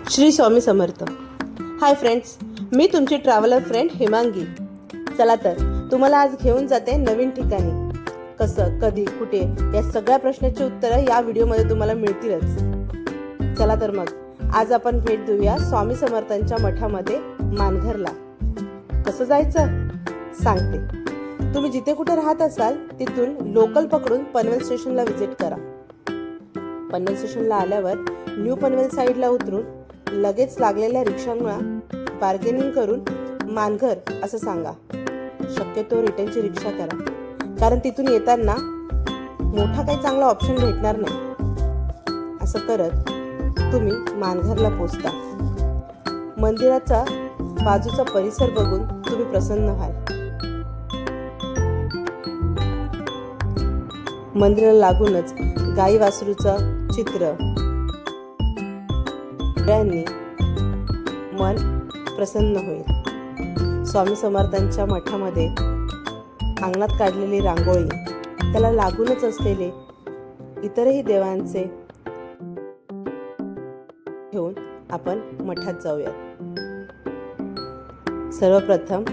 Shri Swami Samarth. Hi friends, मी तुमची traveller friend Hemangi. चला तर तुम्हाला आज घेऊन जाते नवीन ठिकाणी. कसं, कधी, कुठे या सगळ्या प्रश्नाची उत्तरं या व्हिडिओमध्ये तुम्हाला मिळतीलच. चला तर मग आज आपण भेट देऊया स्वामी समर्थांच्या मठामध्ये मानघरला. कसं जायचं सांगते. तुम्ही जिथे कुठे राहत असाल तिथून लोकल पकडून पनवेल स्टेशनला व्हिजिट करा. पनवेल स्टेशनला आल्यावर न्यू पनवेल साईडला उतरून लगेच लागलेल्या रिक्षांना बार्गेनिंग करून मानघर असं सांगा. शक्यतो रिटर्नची रिक्षा करा, कारण तिथून येताना मोठा काही चांगला ऑप्शन भेटणार नाही. असं करत तुम्ही मानघरला पोचता. मंदिराचा बाजूचा परिसर बघून तुम्ही प्रसन्न व्हाल. मंदिराला लागूनच गाई वासरूचं चित्र मन प्रसन्न होईल. स्वामी समर्थांच्या मठामध्ये अंगणात काढलेली रांगोळी, त्याला लागूनच असलेले इतरही देवांचे घेऊन आपण मठात जाऊया. सर्वप्रथम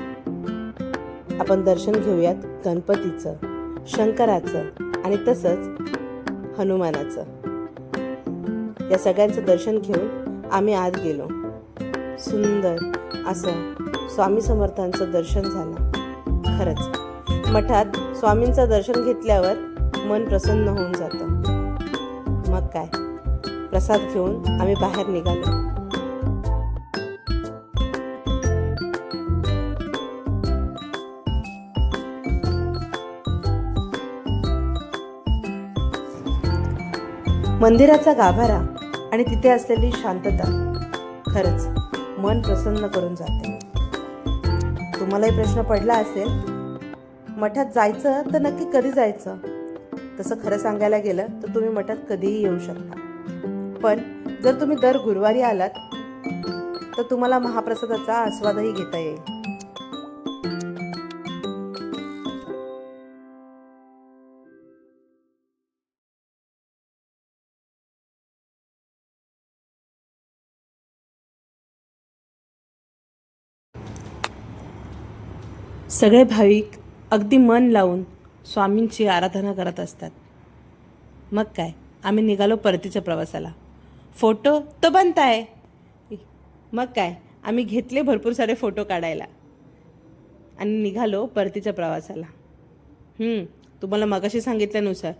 आपण दर्शन घेऊयात गणपतीचं, शंकराचं आणि तसंच हनुमानाचं. या सगळ्यांचं दर्शन घेऊन आम्ही आत गेलो. सुंदर असं स्वामी समर्थांचं दर्शन झालं. खरंच मठात स्वामींचं दर्शन घेतल्यावर मन प्रसन्न होऊन जातं. मग काय, प्रसाद घेऊन आम्ही बाहेर निघालो. मंदिराचा गाभारा आणि तिथे असलेली शांतता खरंच मन प्रसन्न करून जाते. तुम्हालाही प्रश्न पडला असेल, मठात जायचं तर नक्की कधी जायचं? तसं खरं सांगायला गेलं तर तुम्ही मठात कधीही येऊ शकता. पण जर तुम्ही दर गुरुवारी आलात तर तुम्हाला महाप्रसादाचा आस्वादही घेता येईल. सगळे भाविक अगदी मन लावून स्वामींची आराधना करत असतात. मग काय, आम्ही निघालो परतीच्या प्रवासाला. फोटो तर बनताय. मग काय, आम्ही घेतले भरपूर सारे फोटो काढायला आणि निघालो परतीच्या प्रवासाला. तुम्हाला मगाशी सांगितल्यानुसार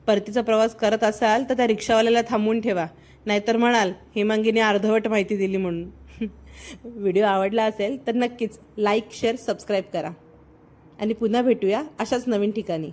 परतीचा प्रवास करत असाल तर त्या रिक्षावाल्याला थांबवून ठेवा, नाहीतर म्हणाल हेमांगीने अर्धवट माहिती दिली म्हणून. व्हिडिओ आवडला असेल तर नक्कीच लाईक, शेअर, सबस्क्राईब करा आणि पुन्हा भेटूया अशाच नवीन ठिकाणी.